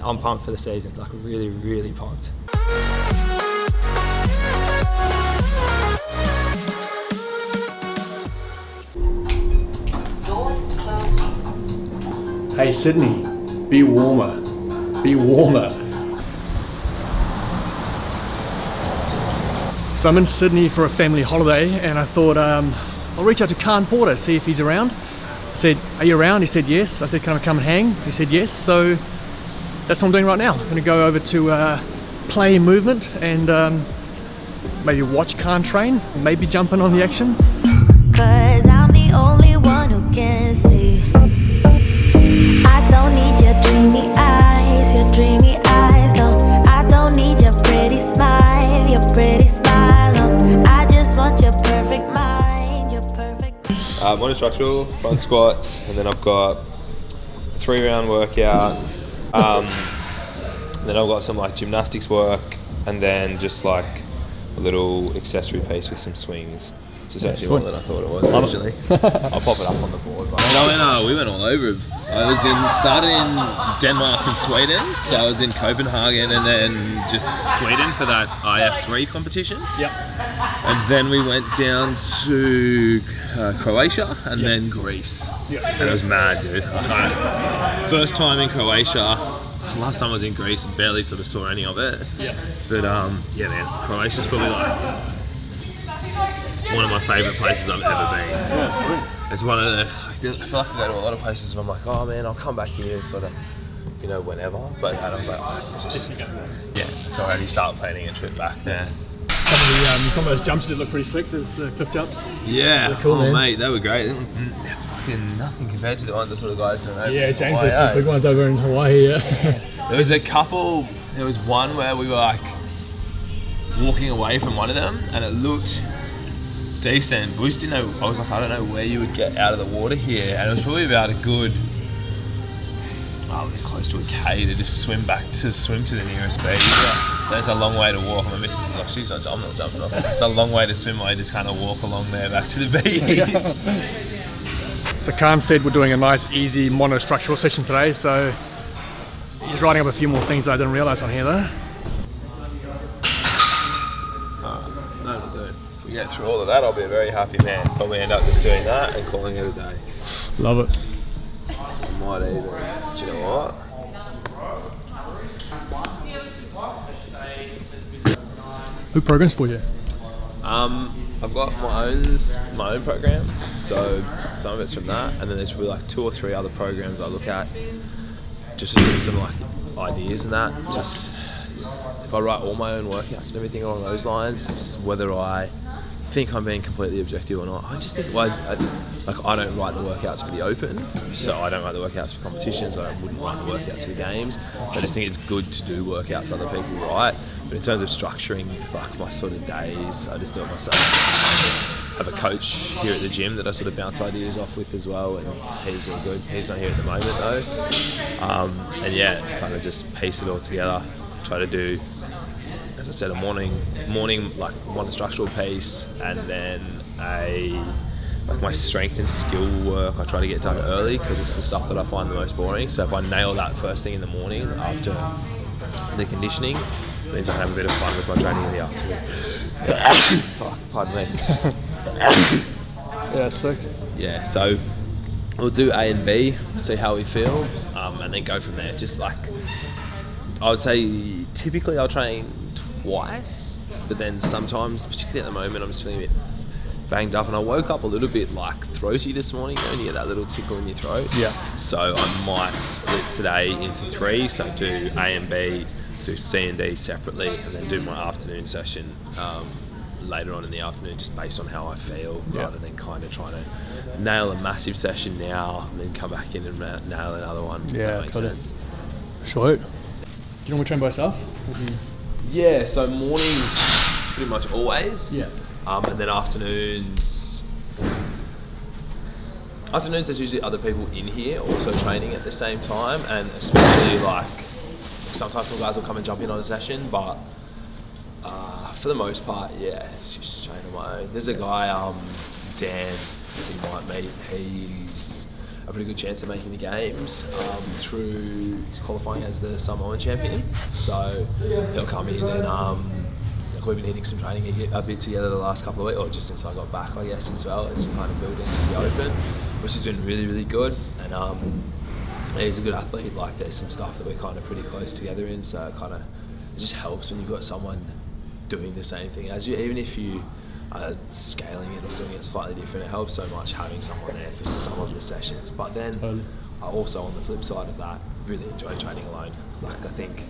I'm pumped for the season, like really, really pumped. Hey Sydney, be warmer. Be warmer. So I'm in Sydney for a family holiday, and I thought I'll reach out to Khan Porter, see if he's around. I said, are you around? He said yes. I said, can I come and hang? He said yes. So that's what I'm doing right now. I'm going to go over to Play Movement and maybe watch Khan train, maybe jump in on the action. 'Cause I'm the only one who can see. I don't need your dreamy eyes, no. I don't need your pretty smile, no. I just want your perfect mind, your perfect. Monostructural, front squats, and then I've got a 3-round workout. Then I've got some like gymnastics work, and then just like a little accessory piece with some swings. It's actually more than I thought it was originally. I'll pop it up on the board. We went all over. I started in Denmark and Sweden, so I was in Copenhagen and then just Sweden for that IF3 competition. Yep. And then we went down to Croatia and then Greece. Yep. And it was mad, dude. First time in Croatia. Last time I was in Greece and barely sort of saw any of it. Yeah. But yeah, man, Croatia's probably like one of my favourite places I've ever been. Yeah, sweet. It's one of the, I feel like I go to a lot of places and I'm like, oh man, I'll come back here sort of, you know, whenever. But and I was like, so I already start planning a trip back there. Some of those jumps did look pretty slick. There's the cliff jumps. Yeah, they're cool, man. Mate, they were great. They look fucking nothing compared to the ones that sort of guys doing over. Yeah, James did the big ones over in Hawaii. Yeah. There was a couple. There was one where we were like walking away from one of them, and it looked decent. We just didn't know. I was like, I don't know where you would get out of the water here, and it was probably about a good, close to a K to just swim to the nearest beach. There's a long way to walk. My missus is like, I'm not jumping off. It's a long way to swim. I just kind of walk along there back to the beach. So Khan said we're doing a nice, easy monostructural session today. So he's writing up a few more things that I didn't realise on here, though. If we get through all of that, I'll be a very happy man. Probably end up just doing that and calling it a day. Love it. I might even, do you know what? Who programs for you? I've got my own program, so some of it's from that, and then there's probably like 2 or 3 other programs I look at, just to see some like ideas and that. Just if I write all my own workouts and everything along those lines, whether I think I'm being completely objective or not. I just think I don't write the workouts for the open, so I don't write the workouts for competitions. I wouldn't write the workouts for the games. I just think it's good to do workouts other people write. But in terms of structuring like my sort of days, I just do it myself. I have a coach here at the gym that I sort of bounce ideas off with as well, and he's all good. He's not here at the moment though. And yeah, kind of just piece it all together. Try to do, as I said, a morning like one structural piece, and then like my strength and skill work I try to get done early because it's the stuff that I find the most boring. So if I nail that first thing in the morning after the conditioning, it means I can have a bit of fun with my training in the afternoon. Pardon me. Yeah, sick. Yeah, so we'll do A and B, see how we feel, and then go from there. Just like, I would say typically I'll train twice, but then sometimes, particularly at the moment, I'm just feeling a bit banged up, and I woke up a little bit like throaty this morning, and you get that little tickle in your throat. Yeah. So I might split today into 3, so do A and B, do C and D separately, and then do my afternoon session later on in the afternoon, just based on how I feel, rather than kind of trying to nail a massive session now and then come back in and nail another one. Yeah, that makes sense. Sweet. Do you normally train by yourself? Yeah, so mornings pretty much always. Yeah. And then afternoons there's usually other people in here also training at the same time, and especially like sometimes some guys will come and jump in on a session, but for the most part, yeah, it's just training on my own. There's a guy, Dan, you might meet, he's a pretty good chance of making the games through qualifying as the Samoan champion. So he'll come in and we've been hitting some training a bit together the last couple of weeks, or just since I got back, I guess, as well, as we kind of build into the Open, which has been really, really good. And he's a good athlete. Like, there's some stuff that we're kind of pretty close together in, so it just helps when you've got someone doing the same thing as you, even if you are scaling it or doing it slightly different. It helps so much having someone there for some of the sessions. But then I also, on the flip side of that, really enjoy training alone. Like, I think,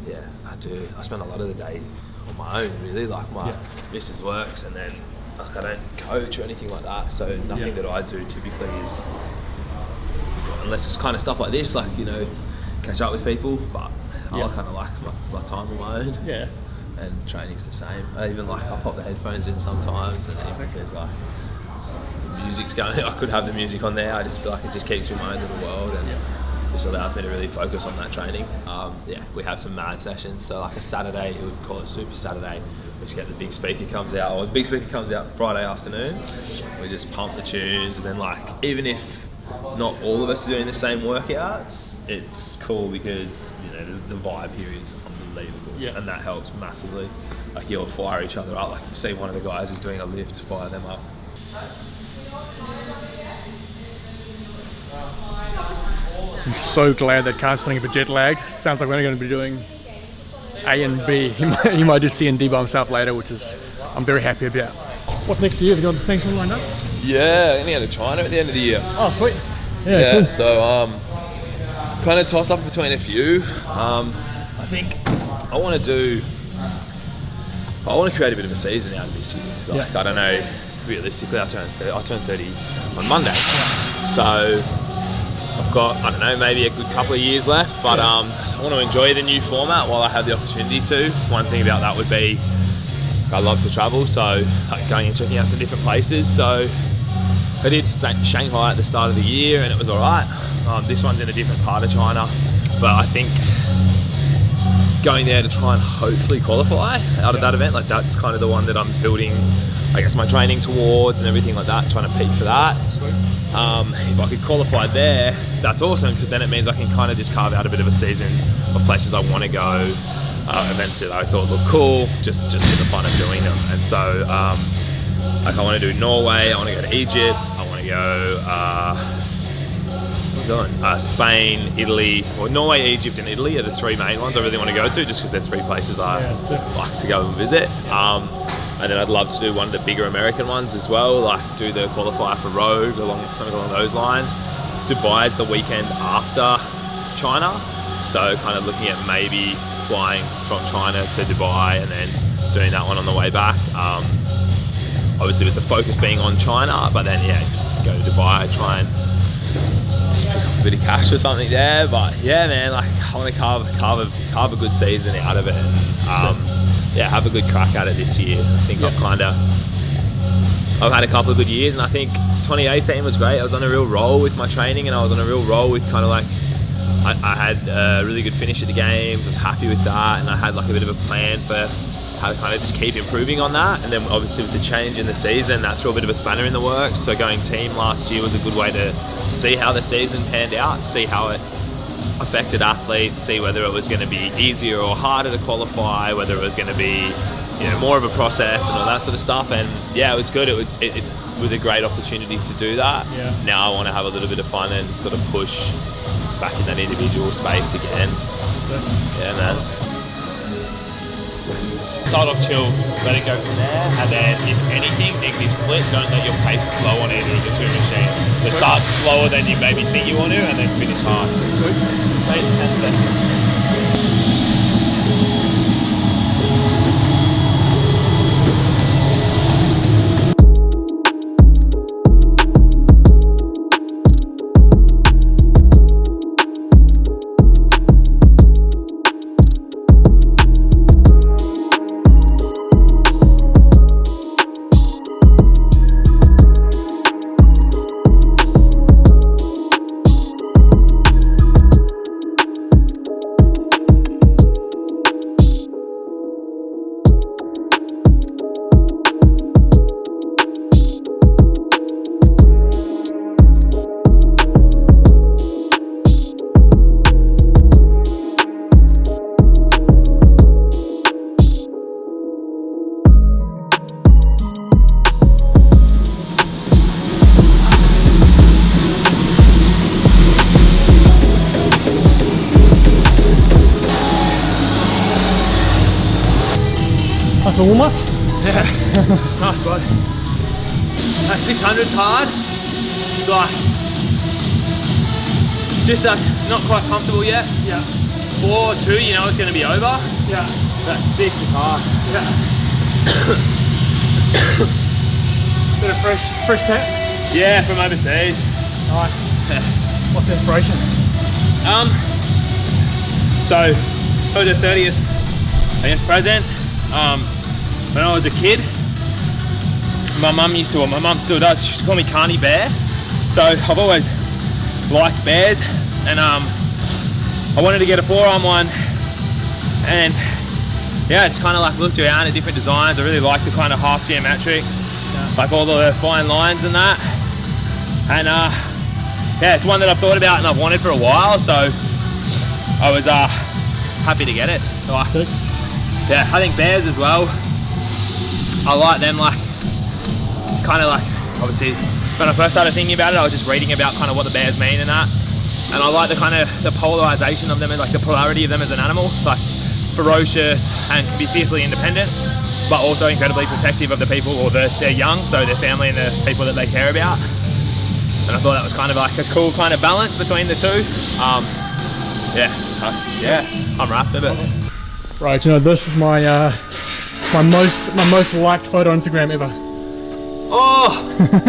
yeah, I do. I spend a lot of the day on my own, really. Like, my missus works, and then like, I don't coach or anything like that, so nothing that I do typically is, unless it's kind of stuff like this, like, you know, catch up with people. But I kind of like my time on my own. Yeah. And training's the same. I even like, I'll pop the headphones in sometimes, and even if there's like music's going, I could have the music on there. I just feel like it just keeps me in my own little world, and just allows me to really focus on that training. We have some mad sessions. So like a Saturday, we would call it Super Saturday. We just get the big speaker comes out, or the big speaker comes out Friday afternoon. We just pump the tunes, and then like, even if not all of us are doing the same workouts, it's cool because, you know, the vibe here is unbelievable, and that helps massively. Like, you'll fire each other up. Like, you see one of the guys is doing a lift, fire them up. I'm so glad that Car's feeling a bit jet lagged. Sounds like we're only going to be doing A and B. He might do C and D by himself later, which is I'm very happy about. What's next for you? Have you got the sanctions lined up? Yeah, I'm going to go to China at the end of the year. Oh, sweet. Yeah, cool. So kind of tossed up between a few. I think I want to create a bit of a season out of this year. Like, I don't know, realistically, I turn 30 on Monday. So I've got, I don't know, maybe a good couple of years left, but I want to enjoy the new format while I have the opportunity to. One thing about that would be, I love to travel, so like going and checking out some different places. So I did Shanghai at the start of the year, and it was all right. This one's in a different part of China, but I think going there to try and hopefully qualify out of that event, like, that's kind of the one that I'm building, I guess, my training towards and everything like that, trying to peak for that. If I could qualify there, that's awesome, because then it means I can kind of just carve out a bit of a season of places I want to go, events that I thought looked cool, just for the fun of doing them. And so, like, I want to do Norway, I want to go to Egypt, I want to go Spain, Italy, or Norway, Egypt, and Italy are the three main ones I really want to go to, just because they're three places I like to go and visit. And then I'd love to do one of the bigger American ones as well, like do the qualifier for Rogue, something along those lines. Dubai is the weekend after China, so kind of looking at maybe flying from China to Dubai and then doing that one on the way back. Obviously with the focus being on China, but then go to Dubai, try and just pick up a bit of cash or something there. But yeah, man, like, I want to carve a good season out of it. Have a good crack at it this year. I think I've had a couple of good years, and I think 2018 was great. I was on a real roll with my training, and I was on a real roll with kind of like, I had a really good finish at the games. I was happy with that, and I had like a bit of a plan for how to kind of just keep improving on that. And then obviously with the change in the season, that threw a bit of a spanner in the works. So going team last year was a good way to see how the season panned out, see how it affected athletes, see whether it was going to be easier or harder to qualify, whether it was going to be, you know, more of a process and all that sort of stuff. And yeah, it was good. It was a great opportunity to do that. Now I want to have a little bit of fun and sort of push back in that individual space again. Yeah, man. Start off chill, let it go from there, and then if anything, negative split, don't let your pace slow on either of the two machines. So start slower than you maybe think you want to, and then finish hard. Sweet. 10 seconds. for warm up? Yeah. Nice one. That 600's hard. It's like just not quite comfortable yet. Yeah. 4-2, you know it's going to be over. Yeah. That 6 is hard. Yeah. Bit of fresh tech? Yeah, from overseas. Nice. Yeah. What's the inspiration? So I was the 30th, I guess, president. When I was a kid, my mum still does, she used to call me Carney Bear. So I've always liked bears, and I wanted to get a forearm one, and yeah, it's kind of like looked around at different designs. I really like the kind of half geometric, like all the fine lines and that, and yeah, it's one that I've thought about and I've wanted for a while, so I was happy to get it. Sick. Yeah, I think bears as well, I like them, like kind of like, obviously when I first started thinking about it, I was just reading about kind of what the bears mean and that, and I like the kind of the polarization of them and like the polarity of them as an animal, like ferocious and can be fiercely independent, but also incredibly protective of the people, or their young, so their family and the people that they care about. And I thought that was kind of like a cool kind of balance between the two. Yeah, I'm wrapped with it. Right, you know, this is my my most liked photo on Instagram ever. Oh,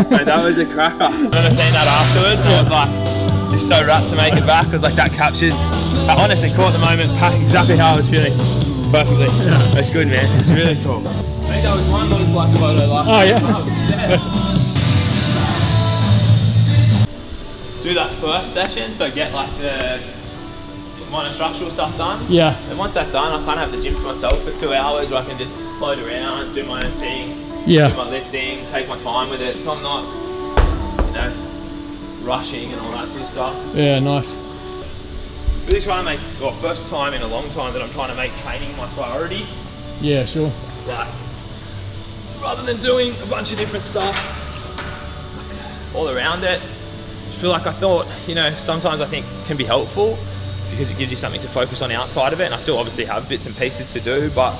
mate, that was a cracker. I remember seeing that afterwards, and I was like, just so wrapped to make it back, because like that captures, I honestly caught the moment exactly how I was feeling. Perfectly. Yeah. That's good, man. It's really cool. I think that was one most liked photo last Oh yeah. Do that first session, so get like the minor structural stuff done. Yeah. And once that's done, I kind of have the gym to myself for 2 hours where I can just float around, do my own thing, Yeah. do my lifting, take my time with it, so I'm not, you know, rushing and all that sort of stuff. Yeah, nice. Really trying to make, well, first time in a long time that I'm trying to make training my priority. Yeah, sure. Like, rather than doing a bunch of different stuff all around it, I feel like I thought, you know, sometimes I think can be helpful because it gives you something to focus on outside of it, and I still obviously have bits and pieces to do, but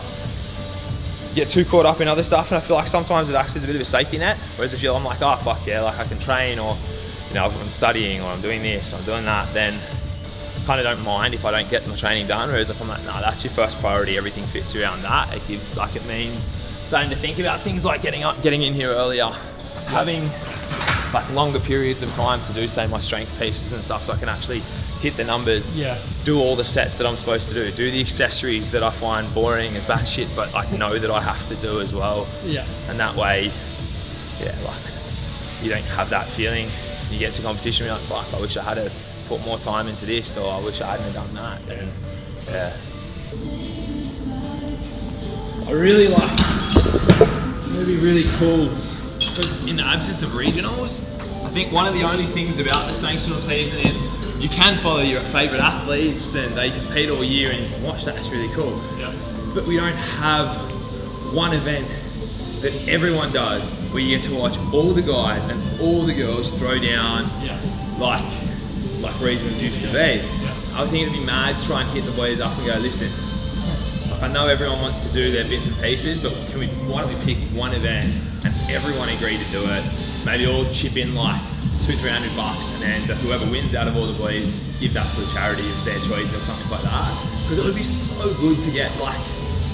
get too caught up in other stuff, and I feel like sometimes it acts as a bit of a safety net, whereas if I'm like, oh fuck yeah, like I can train, or you know, I'm studying, or I'm doing this, or I'm doing that, then I kind of don't mind if I don't get my training done. Whereas if I'm like, no, that's your first priority, everything fits around that, it gives, like, it means starting to think about things like getting up, getting in here earlier, having like longer periods of time to do, say, my strength pieces and stuff, so I can actually hit the numbers, Yeah. do all the sets that I'm supposed to do the accessories that I find boring as batshit, but I know that I have to do as well. Yeah. And that way, yeah, like, you don't have that feeling. You get to competition, you're like, fuck, I wish I had put more time into this, or I wish I hadn't done that. And yeah. I really like, it'd be really cool, because in the absence of regionals, I think one of the only things about the sanctional season is you can follow your favourite athletes and they compete all year and you can watch that, it's really cool. Yeah. But we don't have one event that everyone does where you get to watch all the guys and all the girls throw down, Yeah. like regionals used to be. I think it'd be mad to try and hit the boys up and go, listen, I know everyone wants to do their bits and pieces, but why don't we pick one event and everyone agree to do it? Maybe all chip in like $200-300, and then whoever wins out of all the boys, give that to a charity of their choice or something like that. Because it would be so good to get, like,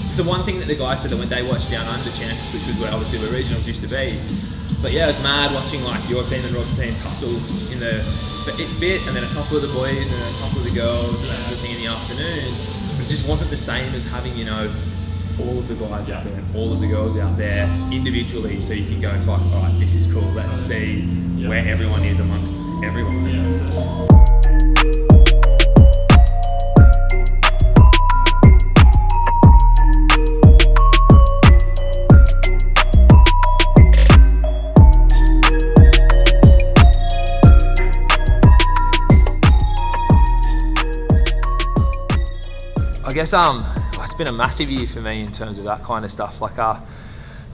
it's the one thing that the guys said that when they watched Down Under Champs, which was where obviously the regionals used to be. But yeah, it was mad watching like your team and Rod's team tussle in the bit, and then a couple of the boys and then a couple of the girls and that sort of thing in the afternoons. But it just wasn't the same as having, you know, all of the guys out there and all of the girls out there individually, so you can go, fuck, all right, this is cool, let's see where everyone is amongst everyone. I guess it's been a massive year for me in terms of that kind of stuff. Like I've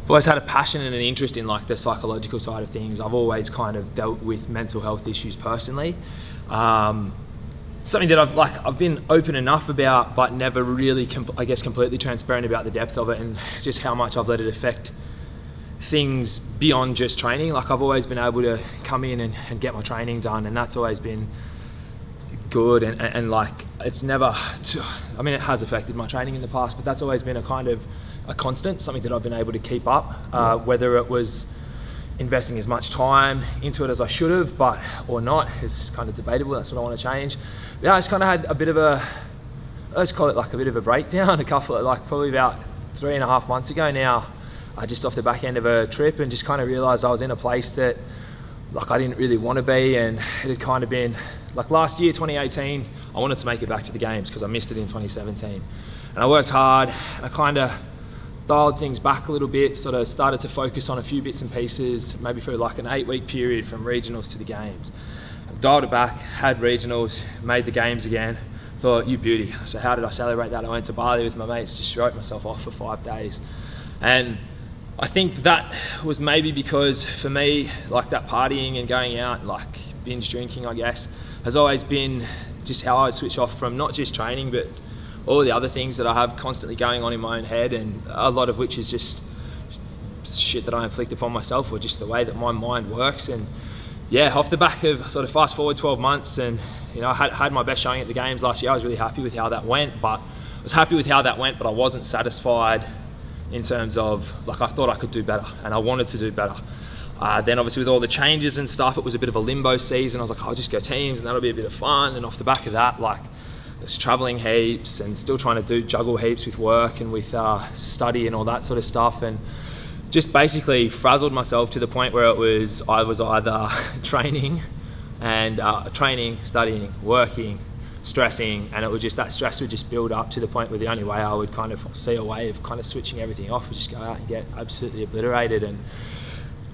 always had a passion and an interest in like the psychological side of things. I've always kind of dealt with mental health issues personally. It's something that I've been open enough about, but never really, completely transparent about the depth of it and just how much I've let it affect things beyond just training. Like, I've always been able to come in and get my training done, and that's always been good. And like, it's never, I mean, it has affected my training in the past, but that's always been a kind of a constant, something that I've been able to keep up, whether it was investing as much time into it as I should have, or not, is kind of debatable. That's what I want to change. Yeah, I just kind of had a bit of let's call it like a bit of a breakdown, probably about 3.5 months ago now, just off the back end of a trip, and just kind of realised I was in a place that like I didn't really want to be, and it had kind of been like last year, 2018, I wanted to make it back to the games because I missed it in 2017, and I worked hard, and I kind of dialed things back a little bit, sort of started to focus on a few bits and pieces, maybe for like an 8-week period from regionals to the games. I dialed it back, had regionals, made the games again, thought, you beauty. So how did I celebrate that? I went to Bali with my mates, just wrote myself off for 5 days. And I think that was maybe because for me, like that partying and going out and like binge drinking, I guess, has always been just how I switch off from not just training, but all the other things that I have constantly going on in my own head, and a lot of which is just shit that I inflict upon myself, or just the way that my mind works. And yeah, off the back of sort of fast forward 12 months, and you know, I had my best showing at the games last year. I was really happy with how that went, but I wasn't satisfied in terms of, like, I thought I could do better and I wanted to do better. Then obviously with all the changes and stuff, it was a bit of a limbo season. I was like, I'll just go teams and that'll be a bit of fun. And off the back of that, like, was traveling heaps and still trying to juggle heaps with work and with study and all that sort of stuff, and just basically frazzled myself to the point where I was either training, studying, working, stressing, and it was just, that stress would just build up to the point where the only way I would kind of see a way of kind of switching everything off was just go out and get absolutely obliterated. And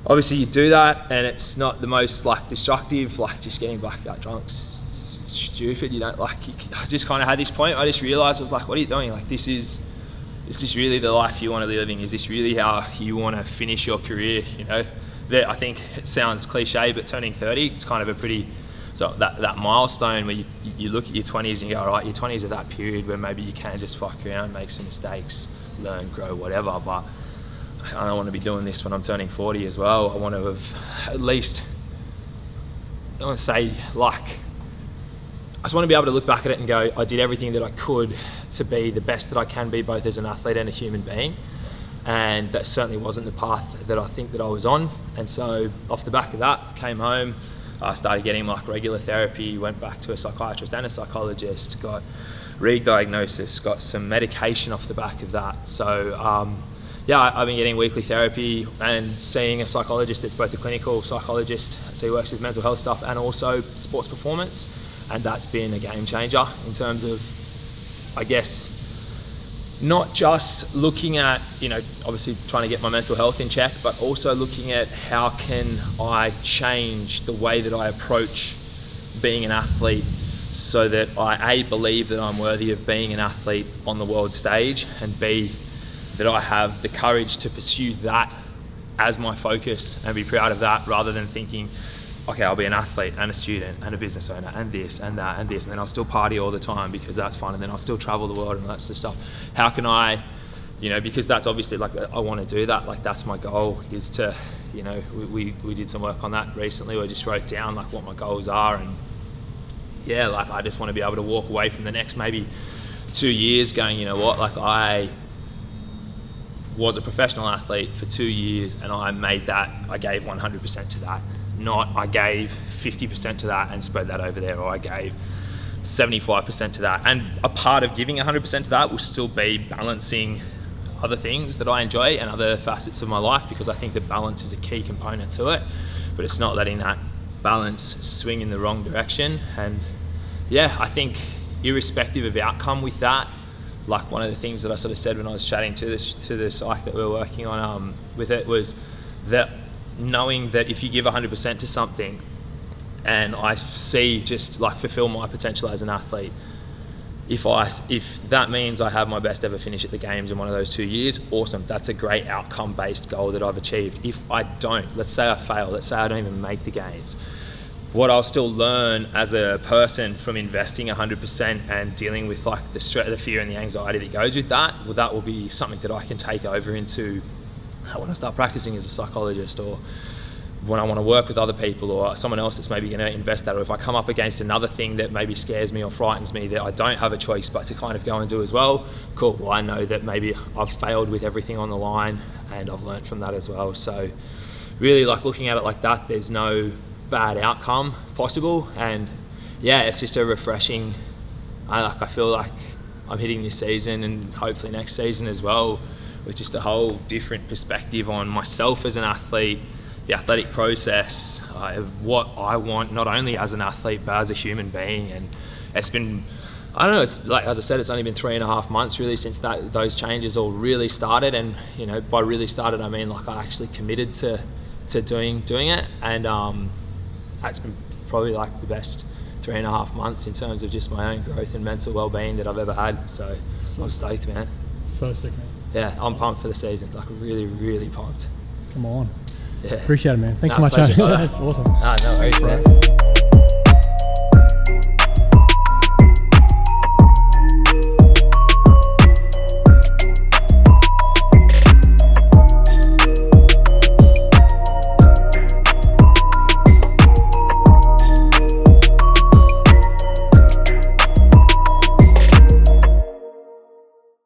obviously you do that and it's not the most like destructive, like just getting blackout drunk, stupid, you don't like, I just kind of had this point, I just realized, I was like, what are you doing? Like, is this really the life you want to be living? Is this really how you want to finish your career? You know, that, I think it sounds cliche, but turning 30, it's kind of a pretty, so that milestone where you look at your 20s and you go, all right, your 20s are that period where maybe you can just fuck around, make some mistakes, learn, grow, whatever. But I don't want to be doing this when I'm turning 40 as well. I want to have at least, I don't want to say like, I just want to be able to look back at it and go, I did everything that I could to be the best that I can be, both as an athlete and a human being. And that certainly wasn't the path that I think that I was on. And so off the back of that, I came home, I started getting like regular therapy, went back to a psychiatrist and a psychologist, got re-diagnosis, got some medication off the back of that. So yeah, I've been getting weekly therapy and seeing a psychologist that's both a clinical psychologist, so he works with mental health stuff and also sports performance. And that's been a game changer in terms of, I guess, not just looking at, you know, obviously trying to get my mental health in check, but also looking at how can I change the way that I approach being an athlete so that I, A, believe that I'm worthy of being an athlete on the world stage, and B, that I have the courage to pursue that as my focus and be proud of that, rather than thinking, okay, I'll be an athlete and a student and a business owner and this and that and this, and then I'll still party all the time because that's fun, and then I'll still travel the world and that's the stuff. How can I, you know, because that's obviously like, I want to do that, like that's my goal, is to, you know, we did some work on that recently. I just wrote down like what my goals are, and yeah, like I just want to be able to walk away from the next maybe 2 years going, you know what, like I was a professional athlete for 2 years and I made that, I gave 100% to that. Not I gave 50% to that and spread that over there, or I gave 75% to that. And a part of giving 100% to that will still be balancing other things that I enjoy and other facets of my life, because I think that balance is a key component to it, but it's not letting that balance swing in the wrong direction. And yeah, I think irrespective of outcome with that, like one of the things that I sort of said when I was chatting to the psych that we were working on with it was that knowing that if you give 100% to something and I see just like fulfill my potential as an athlete, if that means I have my best ever finish at the games in one of those 2 years, awesome, that's a great outcome based goal that I've achieved. If I don't, let's say I fail, let's say I don't even make the games, what I'll still learn as a person from investing 100% and dealing with like the fear and the anxiety that goes with that, well, that will be something that I can take over into when I start practicing as a psychologist, or when I want to work with other people or someone else that's maybe going to invest that, or if I come up against another thing that maybe scares me or frightens me that I don't have a choice but to kind of go and do as well, cool, well I know that maybe I've failed with everything on the line and I've learned from that as well. So really like looking at it like that, there's no bad outcome possible, and yeah, it's just a refreshing, I feel like I'm hitting this season and hopefully next season as well with just a whole different perspective on myself as an athlete, the athletic process, what I want not only as an athlete but as a human being. And it's been, I don't know, it's like, as I said, it's only been 3.5 months really since those changes all really started. And you know, by really started I mean like I actually committed to doing it, and that's been probably like the best 3.5 months in terms of just my own growth and mental well-being that I've ever had. So I'm stoked, man. So sick, man. Yeah, I'm pumped for the season, like really pumped. Come on. Yeah. Appreciate it, man. Thanks so much. Pleasure, That's awesome. No worries, bro.